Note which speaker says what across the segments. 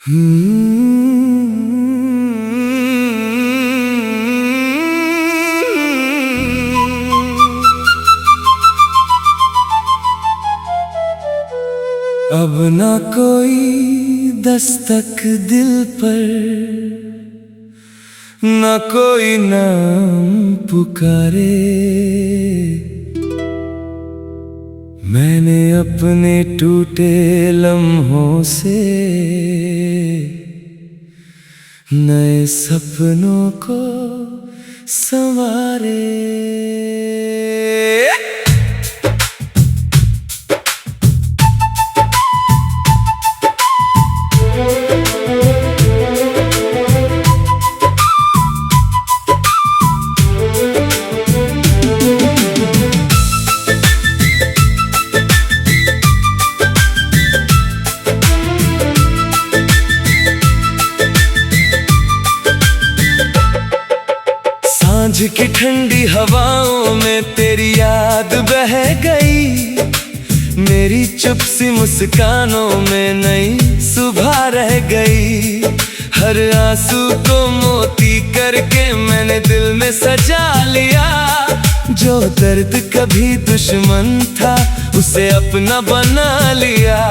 Speaker 1: अब ना कोई दस्तक दिल पर, ना कोई नाम पुकारे। मैंने अपने टूटे लम्हों से नए सपनों को संवारे। सांझ की ठंडी हवाओं में तेरी याद बह गई। मेरी चुप सी मुस्कानों में नई सुबह रह गई। हर आंसू को मोती करके मैंने दिल में सजा लिया। जो दर्द कभी दुश्मन था उसे अपना बना लिया।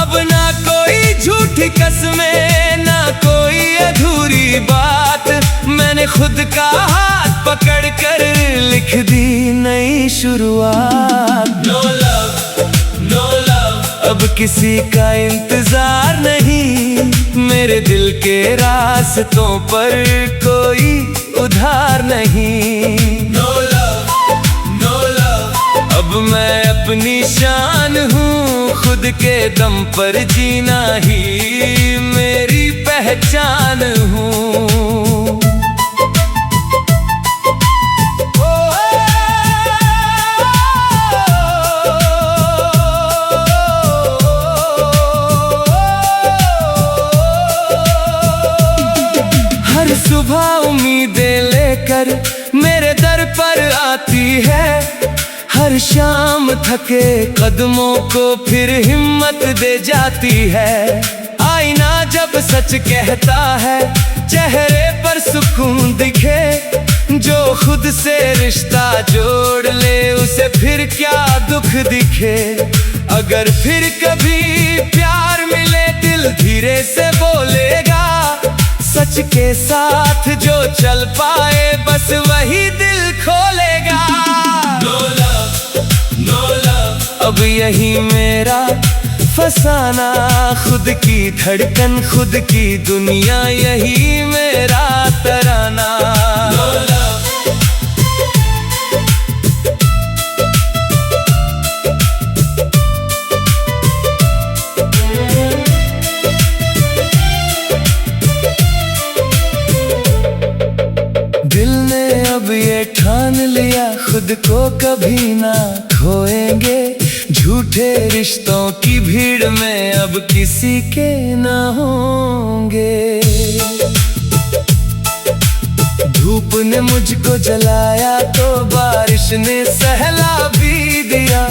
Speaker 1: अब ना कोई झूठी कसमें, ना कोई अधूरी बात। मैंने खुद का हाथ पकड़ कर लिख दी नई शुरुआत। No love, no love, अब किसी का इंतजार नहीं। मेरे दिल के रास्तों पर कोई उधार नहीं। No love, no love, अब मैं अपनी शान हूँ। खुद के दम पर जीना ही मेरी पहचान हूँ। हर सुबह उम्मीदें लेकर मेरे दर पर आती है। हर शाम थके कदमों को फिर हिम्मत दे जाती है। आईना जब सच कहता है, चेहरे पर सुकून दिखे। जो खुद से रिश्ता जोड़ ले उसे फिर क्या दुख दिखे। अगर फिर कभी प्यार मिले दिल धीरे से बोलेगा। सच के साथ जो चल पाए बस वही दिल खोलेगा। No love, no love, अब यही मेरा फसाना। खुद की धड़कन, खुद की दुनिया, यही मेरा तराना। No love, दिल ने अब ये ठान लिया खुद को कभी ना खोएंगे। झूठे रिश्तों की भीड़ में अब किसी के ना होंगे। धूप ने मुझको जलाया तो बारिश ने सहला भी दिया।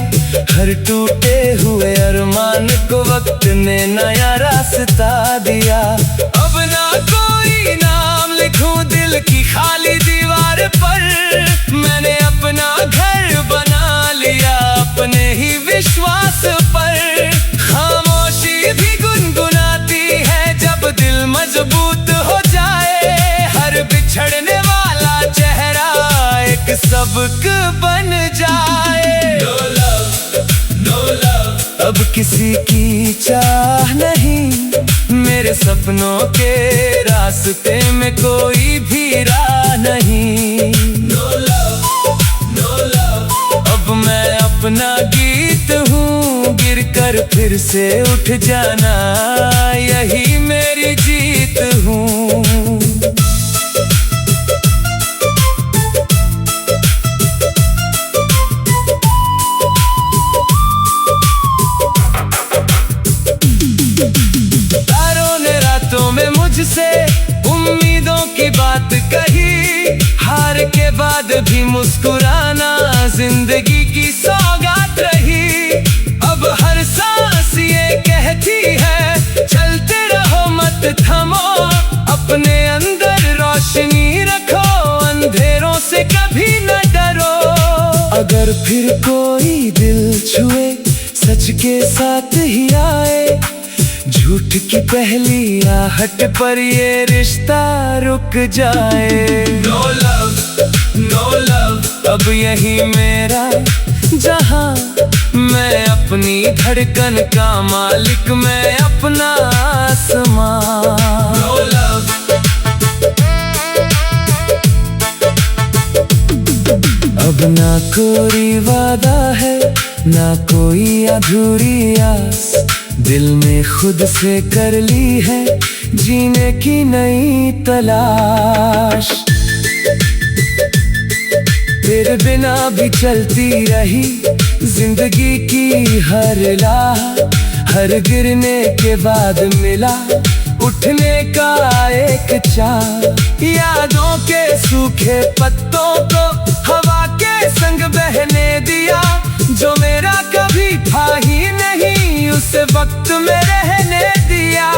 Speaker 1: हर टूटे हुए अरमान को वक्त ने नया रास्ता दिया। अब ना कोई नाम लिखूं दिल की खाली दीवार पर। मैंने अपना घर बना लिया अपने ही विश्वास पर। खामोशी भी गुनगुनाती है जब दिल मजबूत हो जाए। हर बिछड़ने वाला चेहरा एक सबक बन जाए। No love, no love, अब किसी की चाह नहीं। मेरे सपनों के रास्ते में कोई भी राह नहीं। No love, no love, अब मैं अपना गीत हूँ। गिर कर फिर से उठ जाना यही मेरी जीत हूँ। मुझसे उम्मीदों की बात कही। हार के बाद भी मुस्कुराना जिंदगी की सौगात रही। अब हर सांस ये कहती है चलते रहो दोस्त थमो, अपने अंदर रोशनी रखो, अंधेरों से कभी न डरो। अगर फिर कोई दिल छुए, सच के साथ ही आए, झूठ की पहली आहट पर ये रिश्ता रुक जाए। नो लव, नो लव, अब यही मेरा जहां, मैं अपनी धड़कन का मालिक, मैं अपना आसमां। नो लव, अब ना कोई वादा है, ना कोई अधूरी आस, दिल में खुद से कर ली है जीने की नई तलाश। तेरे बिना भी चलती रही जिंदगी की हर राह, हर गिरने के बाद मिला उठने का एक चाह। यादों के सूखे पत्तों को हवा के संग बहने दिया, जो मेरा कभी था ही नहीं उसे वक्त में रहने दिया।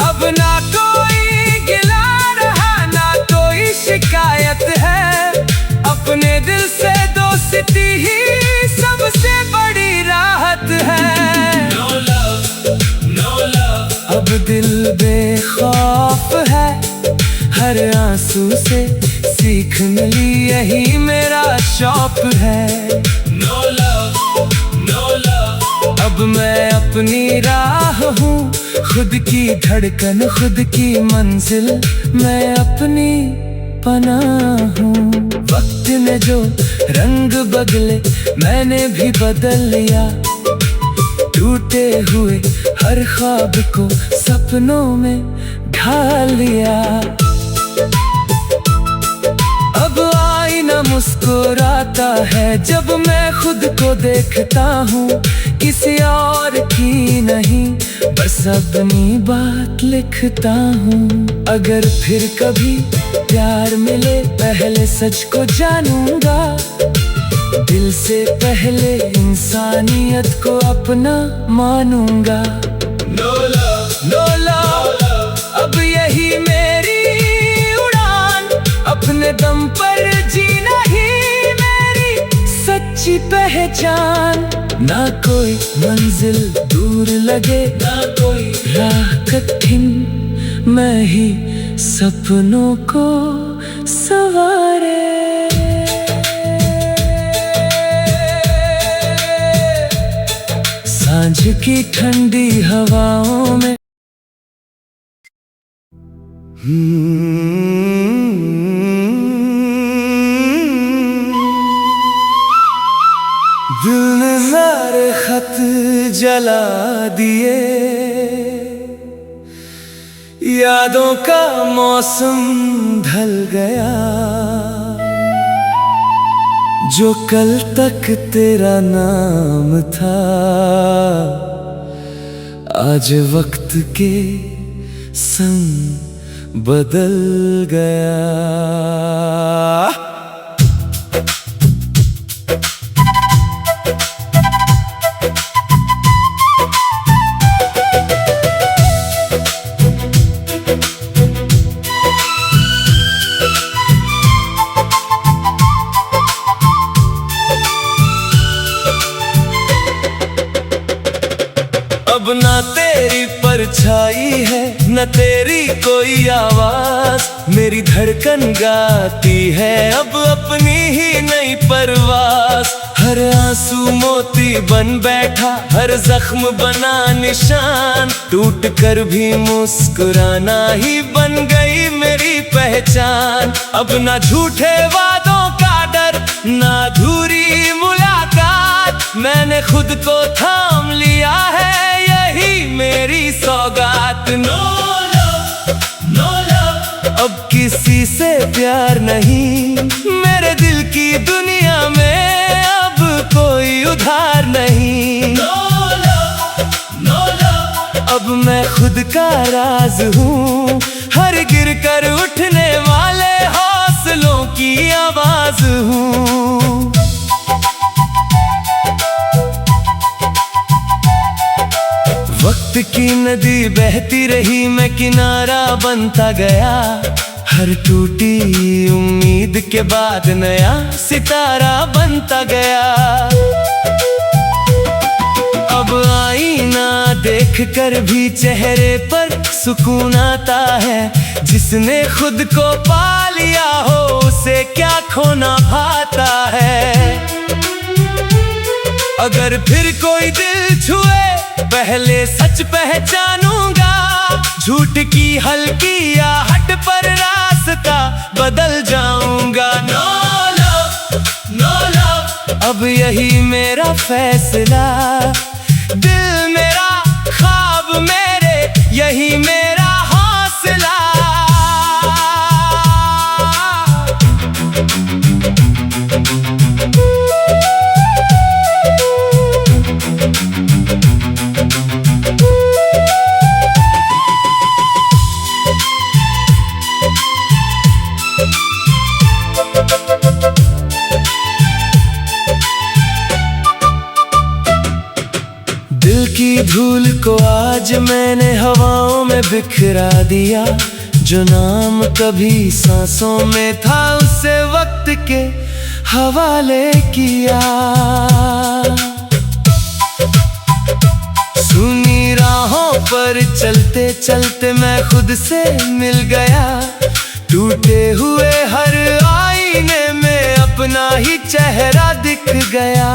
Speaker 1: अब ना कोई गिला रहा, ना कोई शिकायत है, अपने दिल से दोस्ती ही सबसे बड़ी राहत है। नो लव, नो लव, अब दिल बेखौफ है, हर आंसू से सीख मिली, यही मेरा शौक है। नो लव, नो लव, अब मैं अपनी राह हूँ, खुद की धड़कन, खुद की मंजिल, मैं अपनी पनाह हूँ। वक्त ने जो रंग बदले मैंने भी बदल लिया, टूटे हुए हर ख्वाब को सपनों में ढाल लिया। अब आईना मुस्कुराता है जब मैं खुद को देखता हूँ, किसी और की नहीं बस अपनी बात लिखता हूँ। अगर फिर कभी प्यार मिले पहले सच को जानूंगा, दिल से पहले इंसानियत को अपना मानूंगा। नो लव, नो लव, अब यही मेरी उड़ान, अपने दम पर जीना ही मेरी सच्ची पहचान। ना कोई मंजिल दूर लगे, ना कोई राह कठिन, मैं ही सपनों को सवारे। सांझ की ठंडी हवाओं में दिल ने सारे खत जला दिए, यादों का मौसम ढल गया, जो कल तक तेरा नाम था आज वक्त के संग बदल गया। अब ना तेरी परछाई है, न तेरी कोई आवाज, मेरी धड़कन गाती है अब अपनी ही नई परवाज। हर आंसू मोती बन बैठा, हर जख्म बना निशान, टूट कर भी मुस्कुराना ही बन गई मेरी पहचान। अब ना झूठे वादों का डर, ना अधूरी मुलाकात, मैंने खुद को थाम लिया है, यही मेरी सौगात। नो लव, नो लव, अब किसी से प्यार नहीं, मेरे दिल की दुनिया में अब कोई उधार नहीं। नो लव, नो लव, अब मैं खुद का राज हूँ, हर गिर कर उठने वाले हौसलों की आवाज हूँ। वक्त वक्त की नदी बहती रही, मैं किनारा बनता गया। हर टूटी उम्मीद के बाद नया सितारा बनता गया। अब आईना देख कर भी चेहरे पर सुकून आता है। जिसने खुद को पा लिया हो उसे क्या खोना भाता है। अगर फिर कोई दिल छुए पहले सच पहचानूंगा। झूठ की हल्की आहट पर रास्ता बदल जाऊंगा। नो लव, नो लव, अब यही मेरा फैसला। दिल मेरा, ख्वाब मेरे, यही मेरा हौसला। दिल की धूल को आज मैंने हवाओं में बिखरा दिया। जो नाम कभी सांसों में था उसे वक्त के हवाले किया। सुनी राहों पर चलते चलते मैं खुद से मिल गया। टूटे हुए हर आईने में अपना ही चेहरा दिख गया।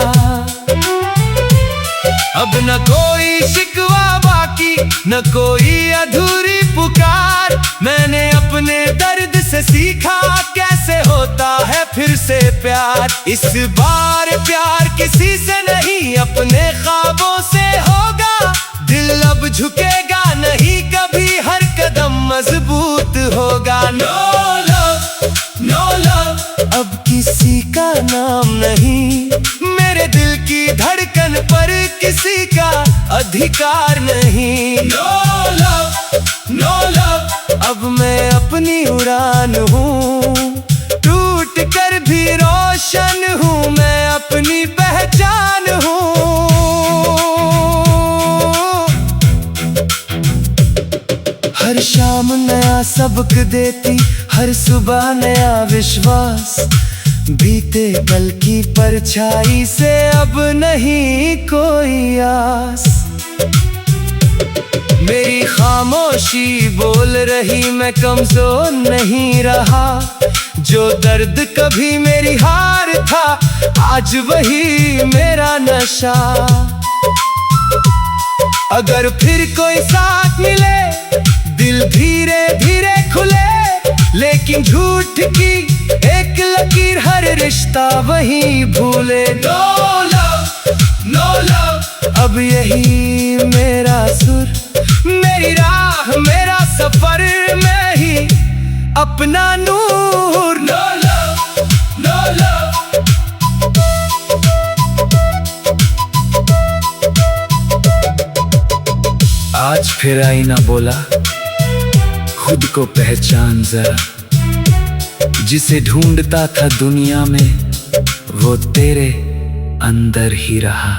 Speaker 1: अब न कोई शिकवा बाकी, न कोई अधूरी पुकार। मैंने अपने दर्द से सीखा कैसे होता है फिर से प्यार। इस बार प्यार किसी से नहीं अपने ख्वाबों से होगा। दिल अब झुकेगा नहीं कभी, हर कदम मजबूत होगा। नो लव, नो लव, अब किसी का नाम नहीं। मेरे दिल की धड़कन पर किसी का अधिकार नहीं। नो लव, नो लव, अब मैं अपनी उड़ान हूँ। टूट कर भी रोशन हूँ, मैं अपनी पहचान हूँ। हर शाम नया सबक देती, हर सुबह नया विश्वास। बीते कल की परछाई से अब नहीं कोई आस। मेरी खामोशी बोल रही, मैं कमजोर नहीं रहा। जो दर्द कभी मेरी हार था आज वही मेरा नशा। अगर फिर कोई साथ मिले दिल धीरे धीरे खुले। लेकिन झूठ की एक लकीर हर रिश्ता वही भूले। नो लव, नो लव, अब यही मेरा सुर, मेरी राह, मेरा सफर, मैं ही अपना नूर। नो लव, नो लव, आज फिर आईना बोला, खुद को पहचान जरा। जिसे ढूंढता था दुनिया में वो तेरे अंदर ही रहा।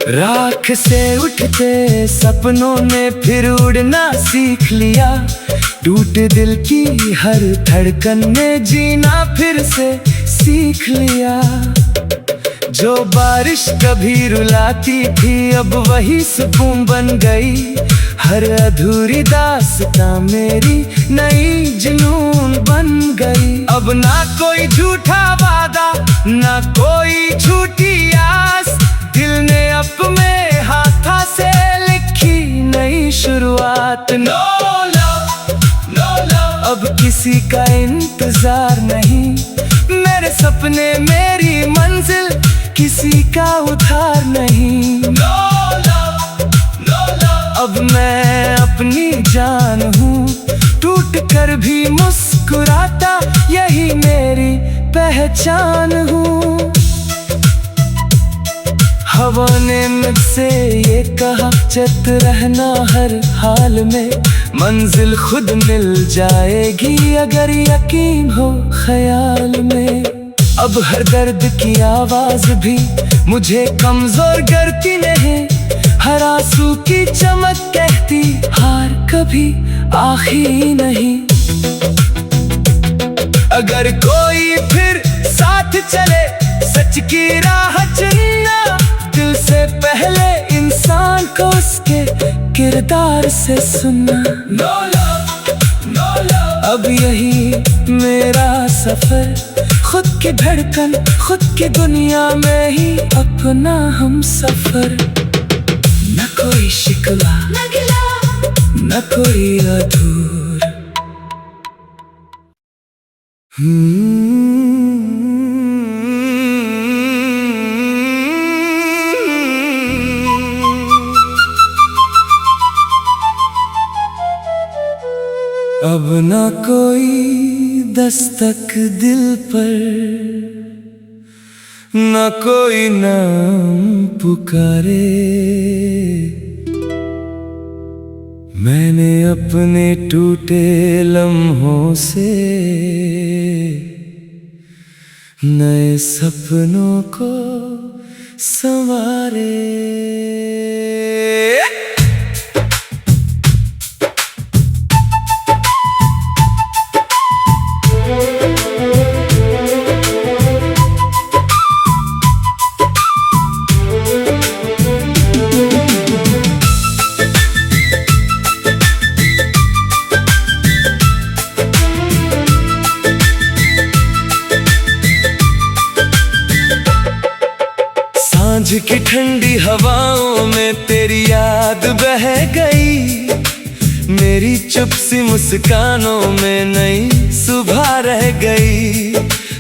Speaker 1: राख से उठते सपनों ने फिर उड़ना सीख लिया। टूट दिल की हर धड़कन ने जीना फिर से सीख लिया। जो बारिश कभी रुलाती थी अब वही सुकून बन गई। हर अधूरी दास्तां मेरी नई जुनून बन गई। अब ना कोई झूठा वादा, ना कोई झूठी आस। दिल ने अपने हाथों से लिखी नई शुरुआत। नो लव, नो लव, अब किसी का इंतजार नहीं। मेरे सपने, मेरी मंजिल, किसी का उधार नहीं। नो लव, नो लव, अब मैं अपनी जान हूँ। टूट कर भी मुस्कुराता, यही मेरी पहचान हूँ। हवा ने मुझसे ये कहा, चत रहना हर हाल में। मंजिल खुद मिल जाएगी अगर यकीन हो ख्याल में। अब हर दर्द की आवाज भी मुझे कमजोर करती नहीं, हर आंसू की चमक कहती हार कभी आखिरी नहीं। अगर कोई फिर साथ चले सच की राह चुनना, दिल से पहले इंसान को उसके किरदार से सुनना। No love, no love। अब यही मेरा सफर, खुद की धड़कन खुद की दुनिया में ही अपना हम सफर। न कोई शिकवा न गिला, न कोई अधूर। अब न कोई दस्तक दिल पर, न कोई नाम पुकारे। मैंने अपने टूटे लम्हों से नए सपनों को संवारे। सांझ की ठंडी हवाओं में तेरी याद बह गई, मेरी चुप सी मुस्कानों में नई सुबह रह गई।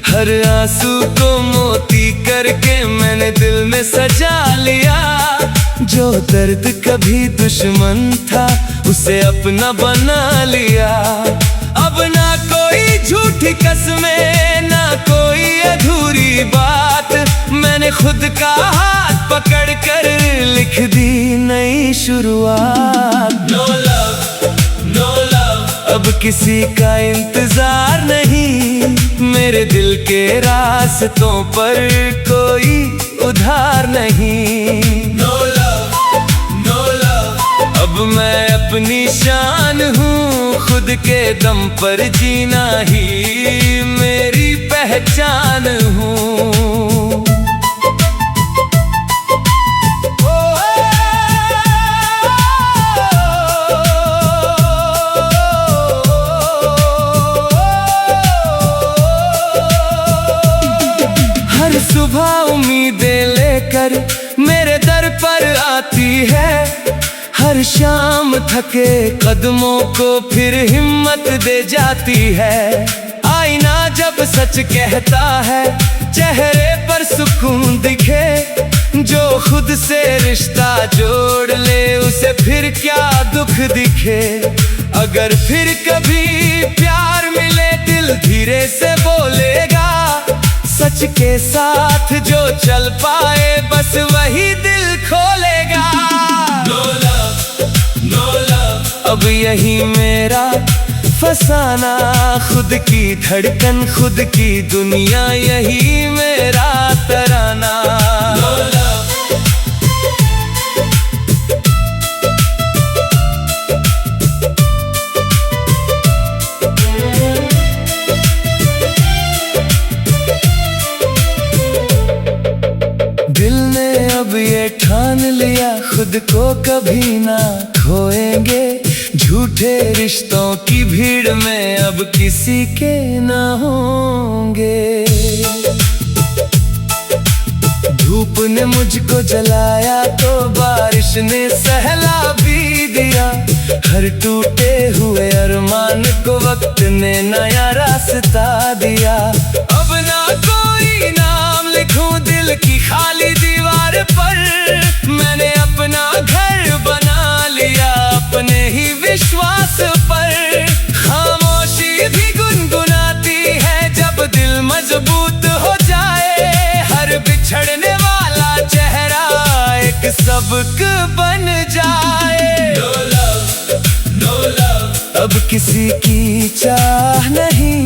Speaker 1: हर आंसू को मोती करके मैंने दिल में सजा लिया, जो दर्द कभी दुश्मन था उसे अपना बना लिया। अब ना कोई झूठी कसमें, ना कोई अधूरी बात, मैंने खुद का हाथ पकड़ कर लिख दी नई शुरुआत। No love, no love। अब किसी का इंतजार नहीं, मेरे दिल के रास्तों पर कोई उधार नहीं। No love, no love। अब मैं अपनी शान हूँ, खुद के दम पर जीना ही मेरी पहचान हूँ। हर सुबह उम्मीदें लेकर मेरे दर पर आती है, हर शाम थके कदमों को फिर हिम्मत दे जाती है। आईना जब सच कहता है, चेहरे पर सुकून दिखे, जो खुद से रिश्ता जोड़ ले उसे फिर क्या दुख दिखे। अगर फिर कभी प्यार मिले दिल धीरे से बोलेगा, सच के साथ जो चल पाए बस वही दिल खोलेगा। No love, no love। अब यही मेरा फसाना, खुद की धड़कन खुद की दुनिया, यही मेरा तराना। No love। दिल ने अब ये ठान लिया, खुद को कभी ना खोएंगे, झूठे रिश्तों की भीड़ में अब किसी के ना होंगे। धूप ने मुझको जलाया तो बारिश ने सहला भी दिया, हर टूटे हुए अरमान को वक्त ने नया रास्ता दिया। अब ना कोई नाम लिखूं दिल की खाली दीवार पर, मैंने अपना घर बना लिया अपने ही विश्वास पर। खामोशी भी गुनगुनाती है जब दिल मजबूत हो जाए, हर बिछड़ने वाला चेहरा एक सबक बन जाए। No love, no love। अब किसी की चाह नहीं,